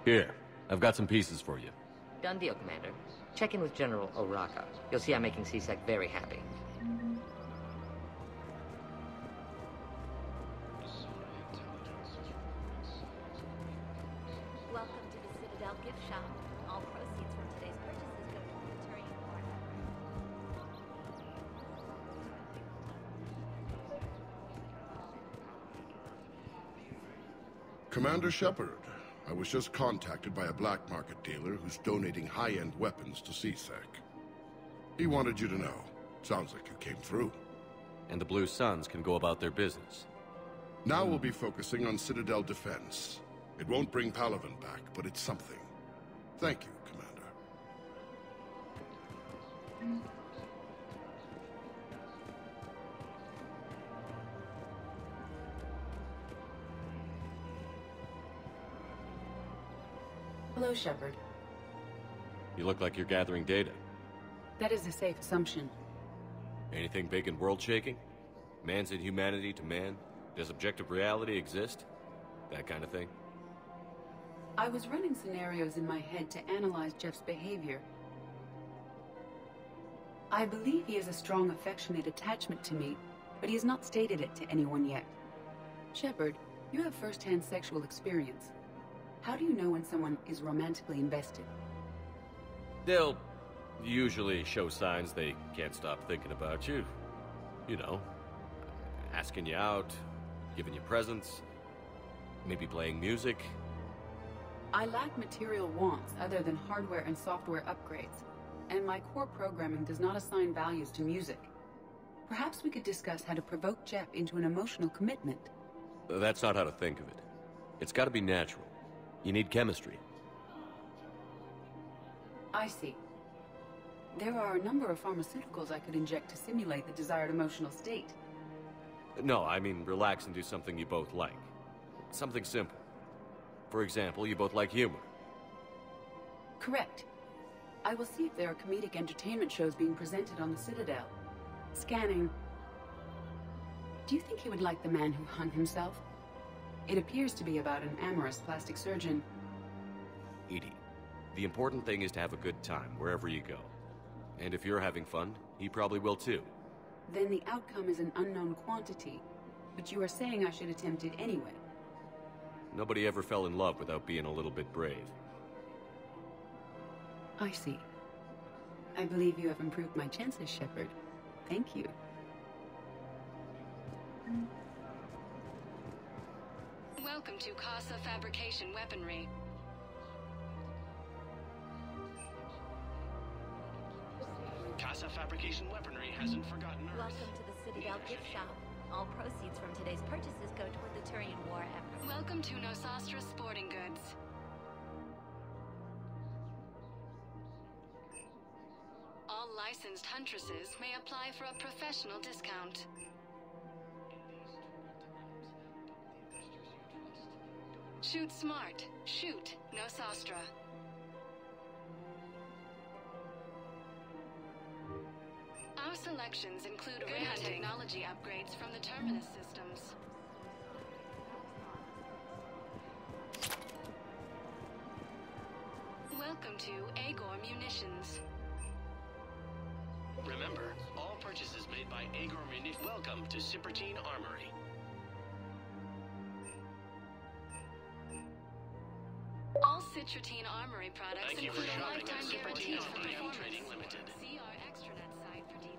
Here, I've got some pieces for you. Done deal, Commander. Check in with General Oraka. You'll see I'm making C-Sec very happy. Welcome to the Citadel gift shop. All proceeds from today's purchases go to the Turian Krogan Relations. Commander Shepard, I was just contacted by a black market dealer who's donating high-end weapons to C-Sec. He wanted you to know. Sounds like you came through. And the Blue Suns can go about their business. Now we'll be focusing on Citadel defense. It won't bring Palaven back, but it's something. Thank you, Commander. Hello, Shepard. You look like you're gathering data. That is a safe assumption. Anything big and world-shaking? Man's inhumanity to man? Does objective reality exist? That kind of thing? I was running scenarios in my head to analyze Jeff's behavior. I believe he has a strong affectionate attachment to me, but he has not stated it to anyone yet. Shepard, you have first-hand sexual experience. How do you know when someone is romantically invested? They'll usually show signs they can't stop thinking about you. You know, asking you out, giving you presents, maybe playing music. I lack material wants other than hardware and software upgrades, and my core programming does not assign values to music. Perhaps we could discuss how to provoke Jeff into an emotional commitment. That's not how to think of it. It's got to be natural. You need chemistry. I see. There are a number of pharmaceuticals I could inject to simulate the desired emotional state. No, I mean relax and do something you both like. Something simple. For example, you both like humor. Correct. I will see if there are comedic entertainment shows being presented on the Citadel. Scanning. Do you think he would like The Man Who Hung Himself? It appears to be about an amorous plastic surgeon. Edie, the important thing is to have a good time wherever you go. And if you're having fun, he probably will too. Then the outcome is an unknown quantity, but you are saying I should attempt it anyway. Nobody ever fell in love without being a little bit brave. I see. I believe you have improved my chances, Shepard. Thank you. Welcome to Casa Fabrication Weaponry. Casa Fabrication Weaponry hasn't forgotten Earth. Welcome to the Citadel gift shop. All proceeds from today's purchases go toward the Turian war effort. Welcome to Nosastra Sporting Goods. All licensed huntresses may apply for a professional discount. Shoot smart. Shoot Nosastra. Our selections include rare technology upgrades from the Terminus systems. Welcome to Agor Munitions. Remember, all purchases made by Agor Munitions. Welcome to Cipertine Armory. All Citratine Armory products Thank you for include a shopping at lifetime guarantee Cipertine for Armory performance. Trading Limited. See our extranet site for details.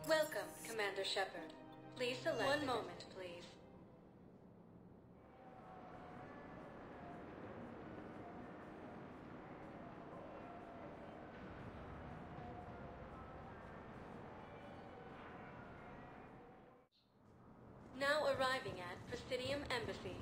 Welcome, Commander Shepard. Please select... One moment, please. Now arriving at Presidium Embassy.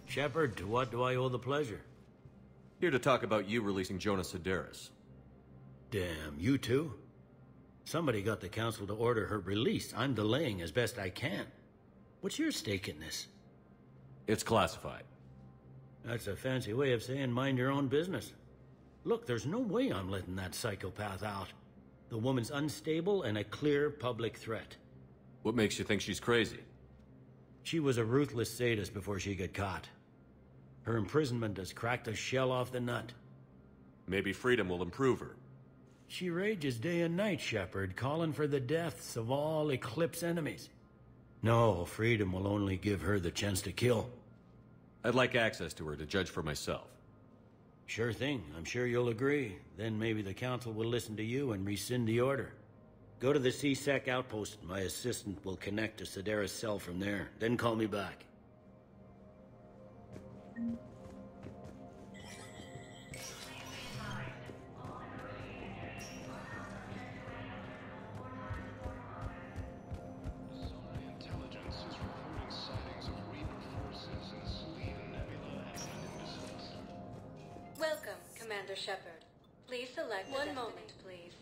Shepard, to what do I owe the pleasure? Here to talk about you releasing Jonas Sideris. Damn, you too? Somebody got the Council to order her release. I'm delaying as best I can. What's your stake in this? It's classified. That's a fancy way of saying mind your own business. Look, there's no way I'm letting that psychopath out. The woman's unstable and a clear public threat. What makes you think she's crazy? She was a ruthless sadist before she got caught. Her imprisonment has cracked the shell off the nut. Maybe freedom will improve her. She rages day and night, Shepard, calling for the deaths of all Eclipse enemies. No, freedom will only give her the chance to kill. I'd like access to her to judge for myself. Sure thing. I'm sure you'll agree. Then maybe the Council will listen to you and rescind the order. Go to the CSEC outpost. My assistant will connect to Sideris' cell from there. Then call me back. Welcome, Commander Shepard. Please select one moment, please.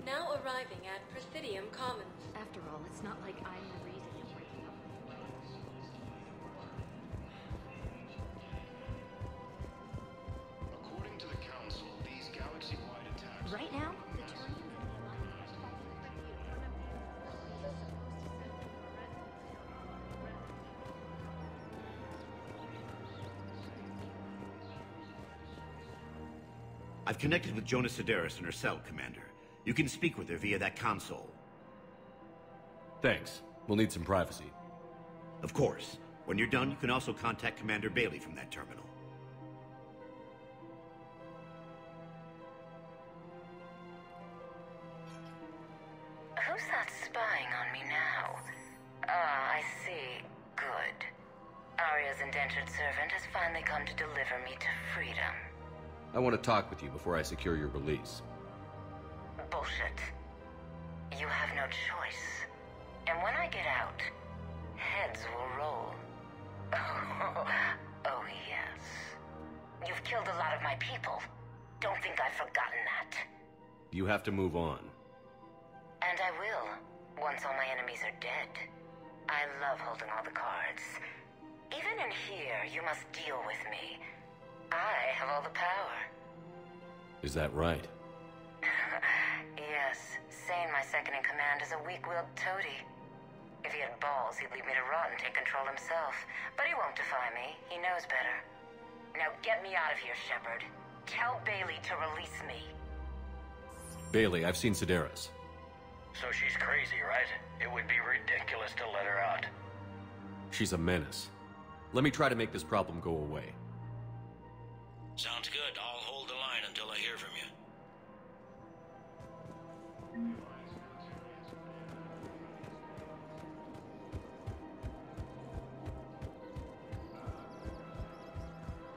Now arriving at Presidium Commons. After all, it's not like I'm the reason you're breaking up. According to the Council, these galaxy-wide attacks... Right now, the Turians and the Alliance are I've connected with Jonas Sideris in her cell, Commander. You can speak with her via that console. Thanks. We'll need some privacy. Of course. When you're done, you can also contact Commander Bailey from that terminal. Who's that spying on me now? Ah, I see. Good. Arya's indentured servant has finally come to deliver me to freedom. I want to talk with you before I secure your release. Bullshit. You have no choice. And when I get out, heads will roll. Oh, yes. You've killed a lot of my people. Don't think I've forgotten that. You have to move on. And I will, once all my enemies are dead. I love holding all the cards. Even in here, you must deal with me. I have all the power. Is that right? Yes, Sane, my second-in-command, is a weak-willed toady. If he had balls, he'd leave me to rot and take control himself. But he won't defy me. He knows better. Now get me out of here, Shepard. Tell Bailey to release me. Bailey, I've seen Sideris. So she's crazy, right? It would be ridiculous to let her out. She's a menace. Let me try to make this problem go away. Sounds good. I'll hold the line until I hear from you.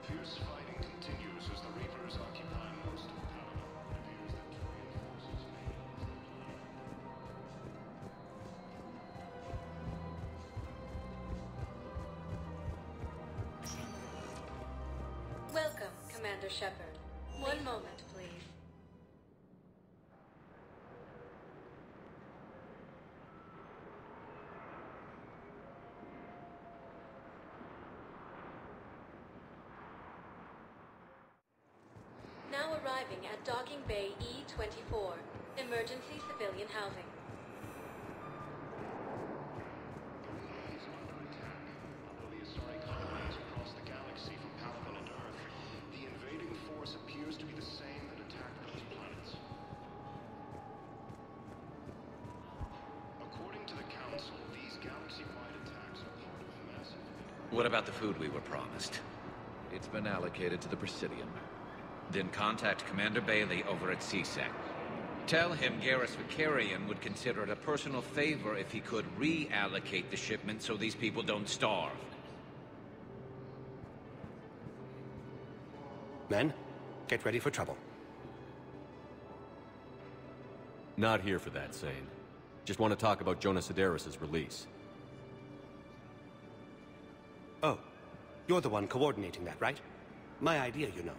Fierce fighting continues as the Reapers occupy most of Paladin. It appears that Turian forces may... Welcome, Commander Shepard. One moment, please. Now arriving at Docking Bay E-24, emergency civilian housing. What about the food we were promised? It's been allocated to the Presidium. Then contact Commander Bailey over at CSEC. Tell him Garrus Vicarian would consider it a personal favor if he could reallocate the shipment so these people don't starve. Men, get ready for trouble. Not here for that, Sane. Just want to talk about Jonas Sedaris' release. Oh, you're the one coordinating that, right? My idea, you know.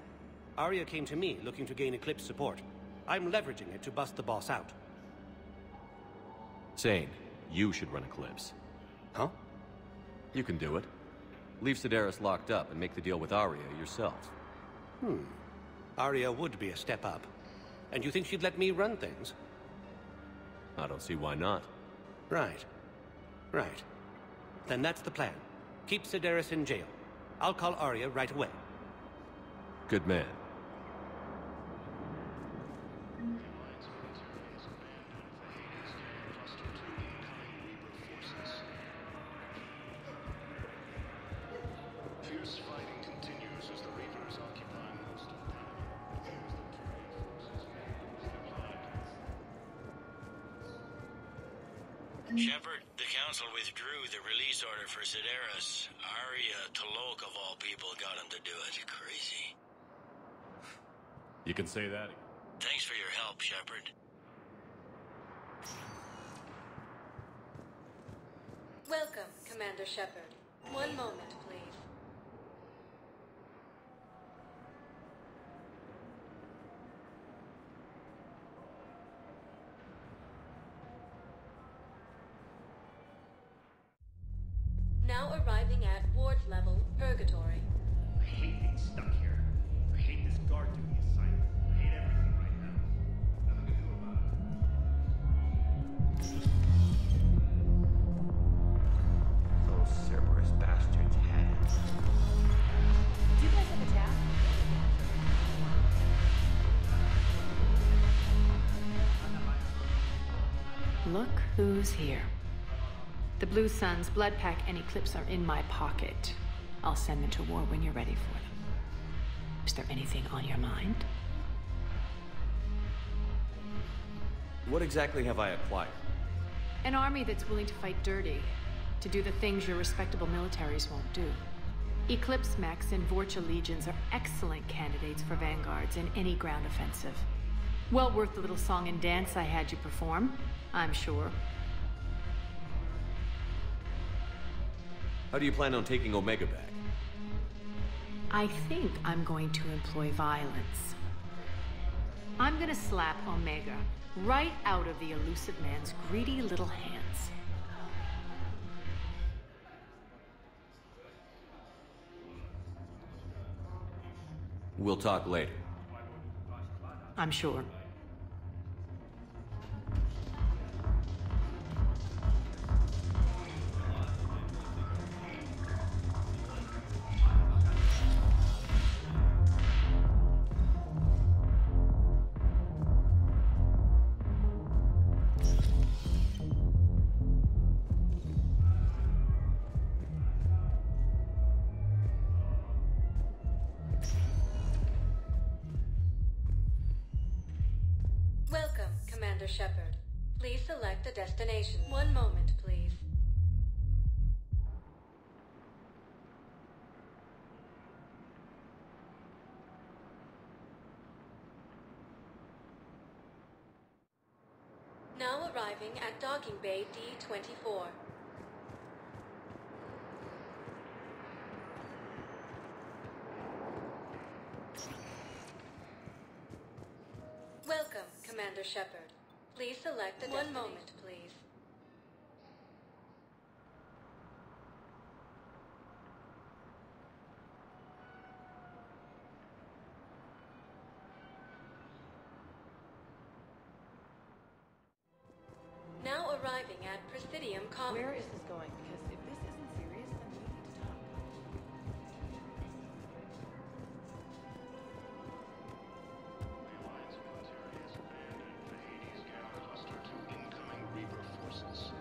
Arya came to me looking to gain Eclipse support. I'm leveraging it to bust the boss out. Sane, you should run Eclipse. Huh? You can do it. Leave Sedaris locked up and make the deal with Arya yourself. Arya would be a step up. And you think she'd let me run things? I don't see why not. Right. Right. Then that's the plan. Keep Sedaris in jail. I'll call Arya right away. Good man. Fierce fighting continues as the Reapers occupy most of Shepard, the Council withdrew the release order for Sedaris. Arya T'Loak, of all people, got him to do it. Crazy. You can say that. Thanks for your help, Shepard. Welcome, Commander Shepard. One moment, please. Now arriving at ward level Purgatory. I hate being stuck here. I hate this guard duty assignment. I hate everything right now. Nothing to do about it. Those Cerberus bastards had it. Do you guys have a tab? Look who's here. The Blue Suns, Blood Pack, and Eclipse are in my pocket. I'll send them to war when you're ready for them. Is there anything on your mind? What exactly have I acquired? An army that's willing to fight dirty, to do the things your respectable militaries won't do. Eclipse mechs and Vorcha legions are excellent candidates for vanguards in any ground offensive. Well worth the little song and dance I had you perform, I'm sure. How do you plan on taking Omega back? I think I'm going to employ violence. I'm gonna slap Omega right out of the elusive man's greedy little hands. We'll talk later. I'm sure. Welcome, Commander Shepard. Please select a destination. One moment, please. Now arriving at Docking Bay D-24. Welcome, Commander Shepard. Please select a destination. One moment, please. Now arriving at Presidium Commons. Where is this going? Because if this isn't serious, then we need to talk. The Alliance military has abandoned the Hades Gap cluster to incoming Reaper forces.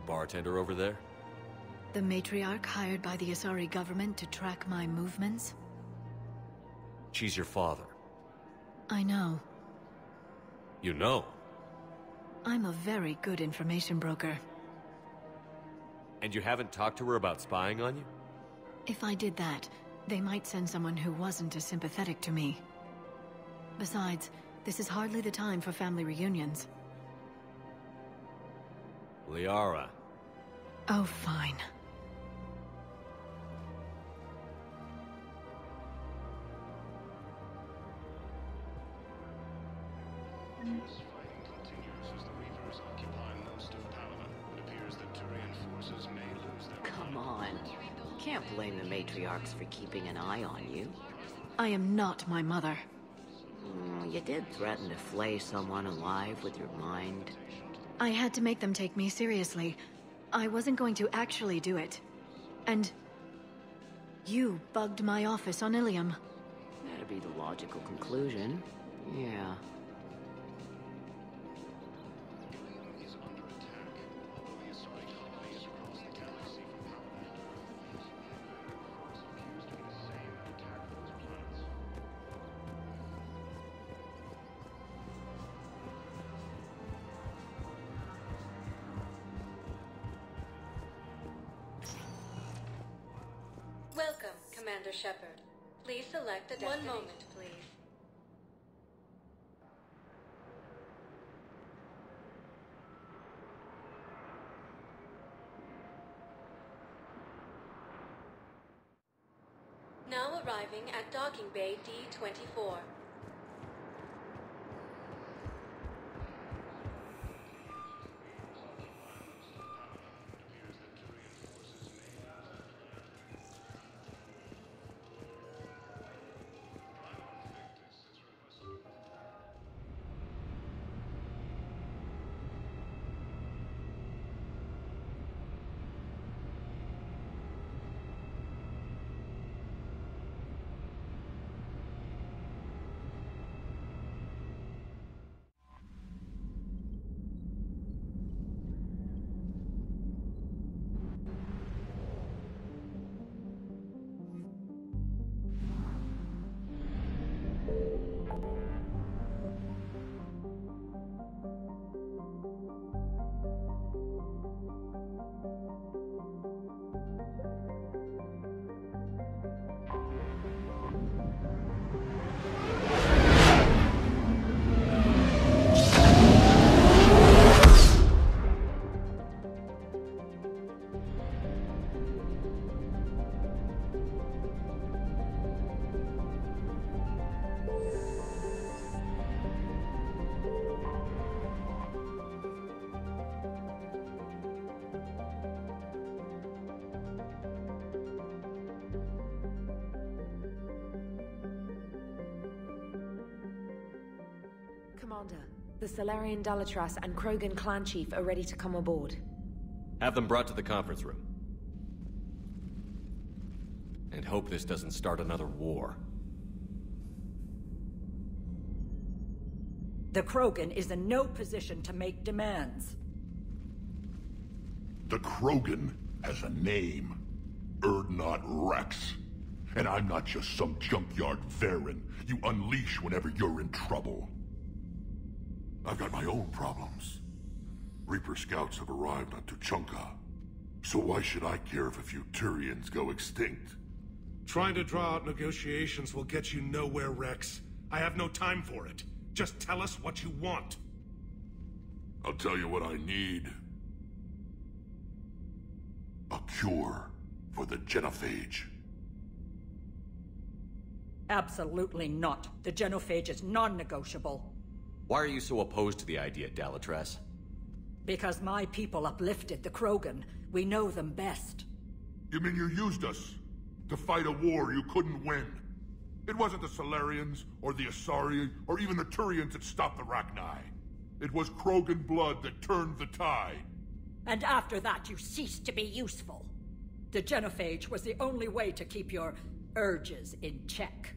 bartender over there? The matriarch hired by the Asari government to track my movements? She's your father. I know. You know? I'm a very good information broker. And you haven't talked to her about spying on you? If I did that, they might send someone who wasn't as sympathetic to me. Besides, this is hardly the time for family reunions. Liara. Oh, fine. Fierce fighting continues as the Reapers occupy most of Paladin. It appears that Turian forces may lose their... Come on. Can't blame the matriarchs for keeping an eye on you. I am not my mother. You did threaten to flay someone alive with your mind. I had to make them take me seriously. I wasn't going to actually do it. And... you bugged my office on Ilium. That'd be the logical conclusion. Yeah. Welcome, Commander Shepard. Please select a destiny. One moment, please. Now arriving at Docking Bay D-24. Commander, the Salarian Dalatras and Krogan clan chief are ready to come aboard. Have them brought to the conference room. And hope this doesn't start another war. The Krogan is in no position to make demands. The Krogan has a name. Urdnot Rex. And I'm not just some junkyard Varen you unleash whenever you're in trouble. I've got my own problems. Reaper scouts have arrived on Tuchanka. So why should I care if a few Turians go extinct? Trying to draw out negotiations will get you nowhere, Rex. I have no time for it. Just tell us what you want. I'll tell you what I need. A cure for the genophage. Absolutely not. The genophage is non-negotiable. Why are you so opposed to the idea, Dalatras? Because my people uplifted the Krogan. We know them best. You mean you used us to fight a war you couldn't win? It wasn't the Salarians, or the Asari, or even the Turians that stopped the Rachni. It was Krogan blood that turned the tide. And after that, you ceased to be useful. The genophage was the only way to keep your urges in check.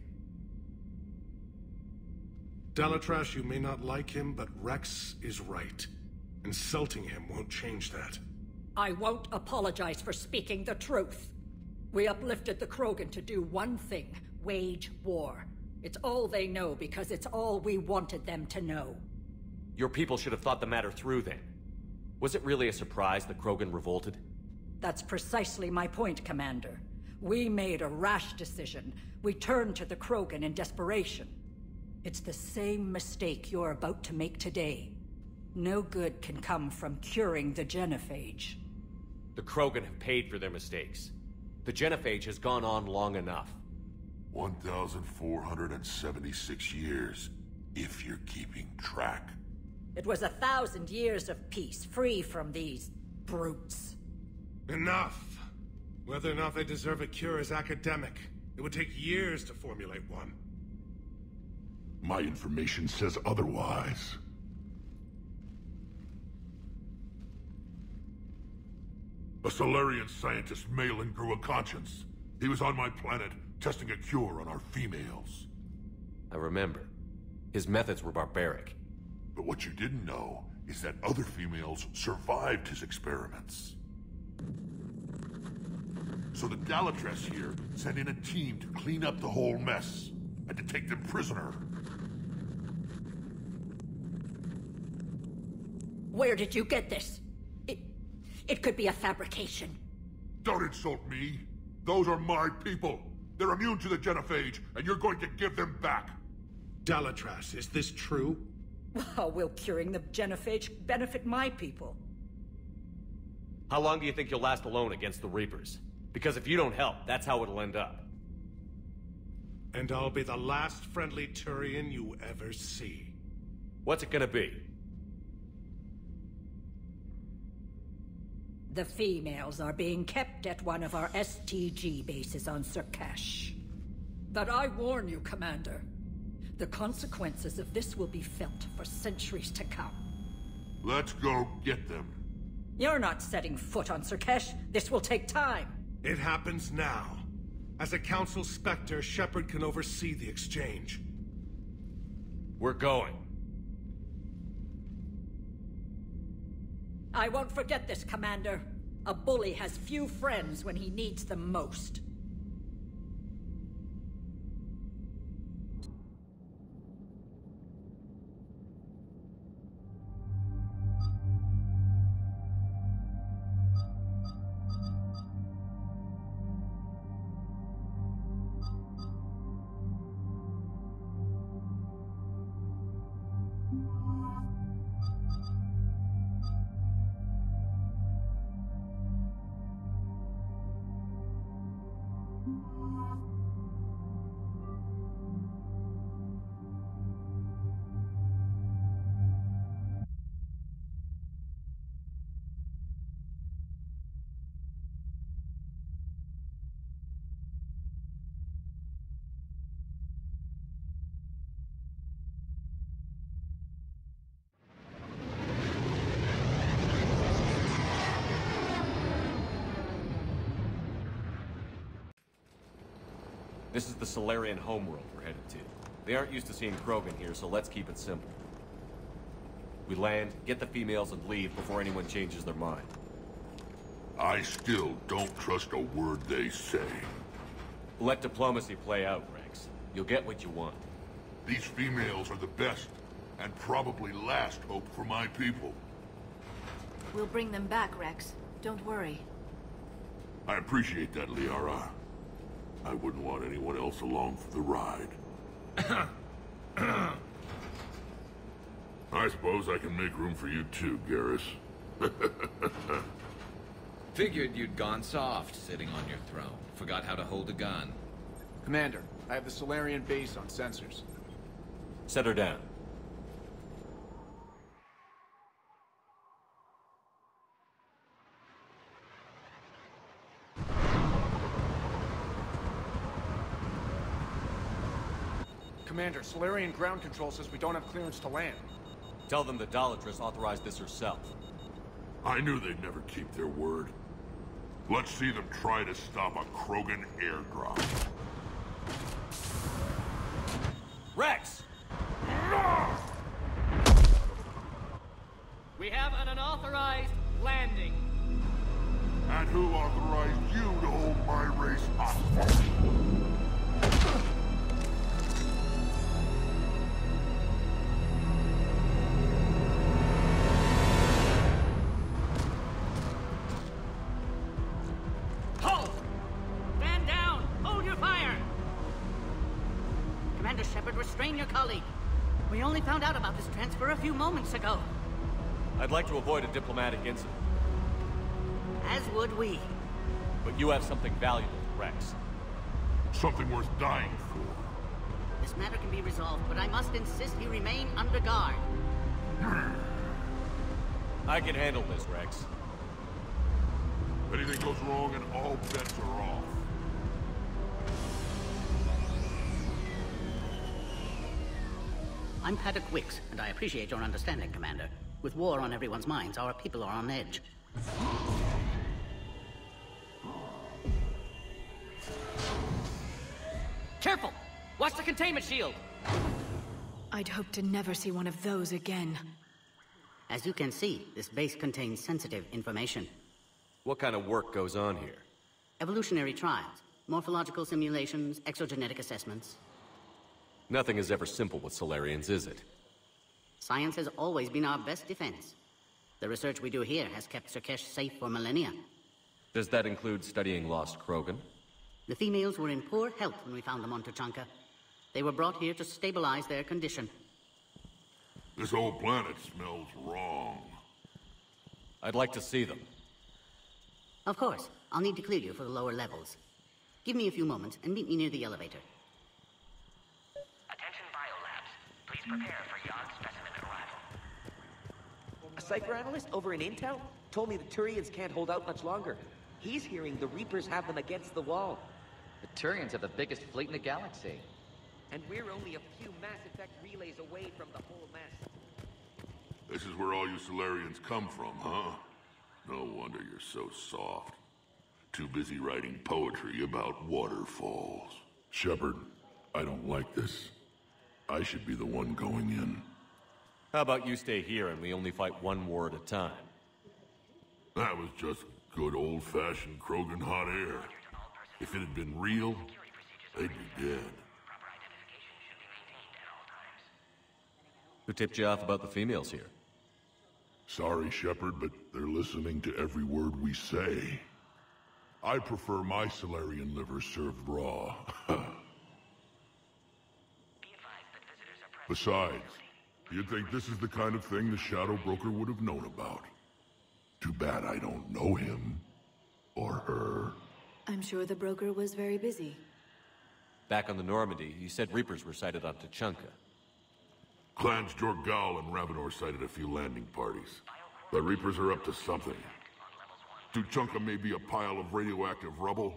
Dalatras, you may not like him, but Rex is right. Insulting him won't change that. I won't apologize for speaking the truth. We uplifted the Krogan to do one thing, wage war. It's all they know because it's all we wanted them to know. Your people should have thought the matter through then. Was it really a surprise the Krogan revolted? That's precisely my point, Commander. We made a rash decision. We turned to the Krogan in desperation. It's the same mistake you're about to make today. No good can come from curing the genophage. The Krogan have paid for their mistakes. The genophage has gone on long enough. 1,476 years, if you're keeping track. It was 1,000 years of peace, free from these brutes. Enough! Whether or not they deserve a cure is academic. It would take years to formulate one. My information says otherwise. A Solarian scientist, Malin, grew a conscience. He was on my planet, testing a cure on our females. I remember. His methods were barbaric. But what you didn't know is that other females survived his experiments. So the Dalatress here sent in a team to clean up the whole mess and to take them prisoner. Where did you get this? It could be a fabrication. Don't insult me. Those are my people. They're immune to the genophage, and you're going to give them back. Dalatrass, is this true? How will curing the genophage benefit my people? How long do you think you'll last alone against the Reapers? Because if you don't help, that's how it'll end up. And I'll be the last friendly Turian you ever see. What's it gonna be? The females are being kept at one of our STG bases on Surkash. But I warn you, Commander. The consequences of this will be felt for centuries to come. Let's go get them. You're not setting foot on Surkash. This will take time. It happens now. As a Council Spectre, Shepard can oversee the exchange. We're going. I won't forget this, Commander. A bully has few friends when he needs them most. This is the Solarian homeworld we're headed to. They aren't used to seeing Krogan here, so let's keep it simple. We land, get the females, and leave before anyone changes their mind. I still don't trust a word they say. Let diplomacy play out, Rex. You'll get what you want. These females are the best, and probably last hope for my people. We'll bring them back, Rex. Don't worry. I appreciate that, Liara. I wouldn't want anyone else along for the ride. I suppose I can make room for you too, Garrus. Figured you'd gone soft sitting on your throne. Forgot how to hold a gun. Commander, I have the Solarian base on sensors. Set her down. Commander, Solarian ground control says we don't have clearance to land. Tell them the Dalatress authorized this herself. I knew they'd never keep their word. Let's see them try to stop a Krogan airdrop. Rex! We have an unauthorized landing. And who authorized you to hold my race hostage? Halt! Stand down! Hold your fire! Commander Shepard, restrain your colleague. We only found out about this transfer a few moments ago. I'd like to avoid a diplomatic incident. As would we. But you have something valuable to Rex. Something worth dying for. This matter can be resolved, but I must insist he remain under guard. I can handle this, Rex. If anything goes wrong, and all bets are off. I'm Paddock Wicks, and I appreciate your understanding, Commander. With war on everyone's minds, our people are on edge. Careful! Watch the containment shield! I'd hope to never see one of those again. As you can see, this base contains sensitive information. What kind of work goes on here? Evolutionary trials, morphological simulations, exogenetic assessments. Nothing is ever simple with Solarians, is it? Science has always been our best defense. The research we do here has kept Surkesh safe for millennia. Does that include studying lost Krogan? The females were in poor health when we found them on Tuchanka. They were brought here to stabilize their condition. This whole planet smells wrong. I'd like to see them. Of course. I'll need to clear you for the lower levels. Give me a few moments and meet me near the elevator. Attention biolabs. Please prepare for Yard specimen arrival. A cipher analyst over in Intel told me the Turians can't hold out much longer. He's hearing the Reapers have them against the wall. The Turians have the biggest fleet in the galaxy. And we're only a few Mass Effect relays away from the whole mess. This is where all you Solarians come from, huh? No wonder you're so soft. Too busy writing poetry about waterfalls. Shepard, I don't like this. I should be the one going in. How about you stay here and we only fight one war at a time? That was just good old-fashioned Krogan hot air. If it had been real, they'd be dead. Who tipped you off about the females here? Sorry, Shepard, but they're listening to every word we say. I prefer my Solarian liver served raw. Besides, you'd think this is the kind of thing the Shadow Broker would have known about. Too bad I don't know him. Or her. I'm sure the broker was very busy. Back on the Normandy, you said Reapers were sighted on Tuchanka. Clans Jorgal and Ravenor sighted a few landing parties. The Reapers are up to something. Tuchanka may be a pile of radioactive rubble,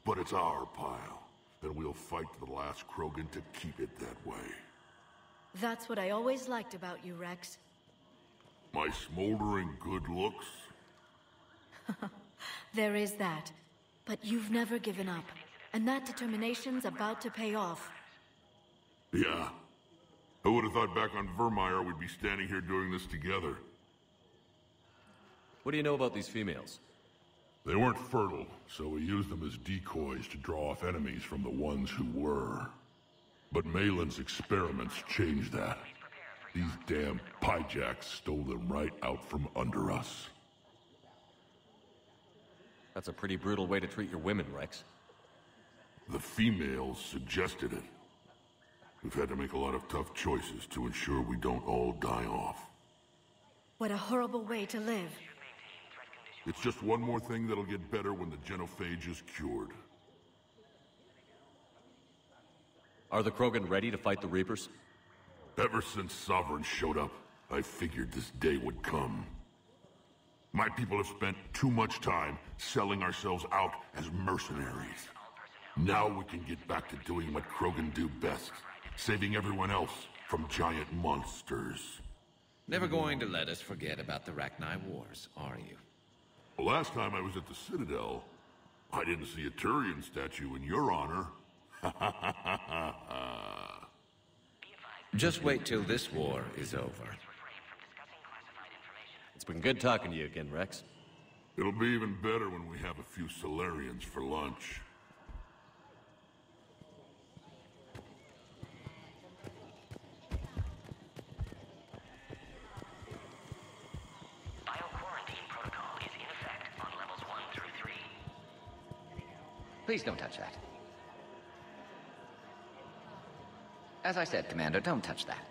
but it's our pile. And we'll fight to the last Krogan to keep it that way. That's what I always liked about you, Rex. My smoldering good looks? There is that. But you've never given up. And that determination's about to pay off. Yeah. Who would have thought back on Vermeer we'd be standing here doing this together? What do you know about these females? They weren't fertile, so we used them as decoys to draw off enemies from the ones who were. But Malin's experiments changed that. These damn Pyjaks stole them right out from under us. That's a pretty brutal way to treat your women, Rex. The females suggested it. We've had to make a lot of tough choices to ensure we don't all die off. What a horrible way to live. It's just one more thing that'll get better when the genophage is cured. Are the Krogan ready to fight the Reapers? Ever since Sovereign showed up, I figured this day would come. My people have spent too much time selling ourselves out as mercenaries. Now we can get back to doing what Krogan do best, saving everyone else from giant monsters. Never going to let us forget about the Rachni Wars, are you? Well, last time I was at the Citadel, I didn't see a Turian statue in your honor. Just wait till this war is over. It's been good talking to you again, Rex. It'll be even better when we have a few Solarians for lunch. Bioquarantine protocol is in effect on levels 1 through 3. Please don't touch that. As I said, Commander, don't touch that.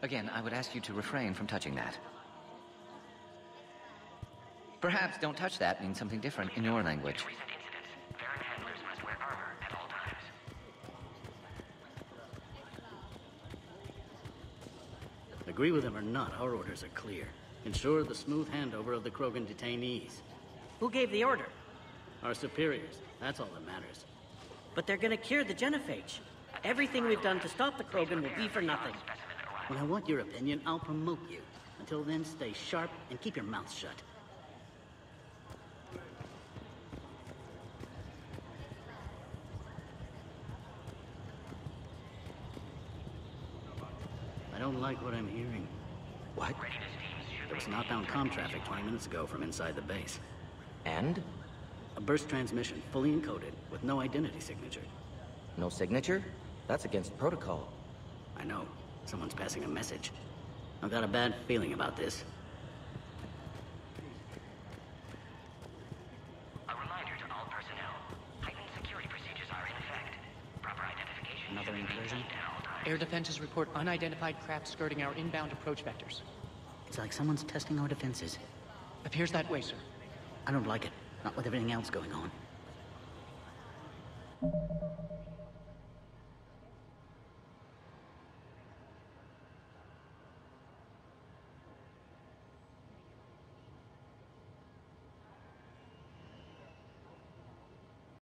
Again, I would ask you to refrain from touching that. Perhaps "don't touch that" means something different in your language. Recent incidents. Varren handlers must wear armor at all times. Agree with him or not, our orders are clear. Ensure the smooth handover of the Krogan detainees. Who gave the order? Our superiors. That's all that matters. But they're gonna cure the genophage. Everything we've done to stop the Krogan will be for nothing. When I want your opinion, I'll promote you. Until then, stay sharp and keep your mouth shut. I don't like what I'm hearing. What? There was outbound comm traffic 20 minutes ago from inside the base. And? A burst transmission, fully encoded, with no identity signature. No signature? That's against protocol. I know. Someone's passing a message. I've got a bad feeling about this. A reminder to all personnel. Heightened security procedures are in effect. Proper identification Another incursion? at all times. Air defenses report unidentified craft skirting our inbound approach vectors. It's like someone's testing our defenses. Appears that way, sir. I don't like it. Not with everything else going on.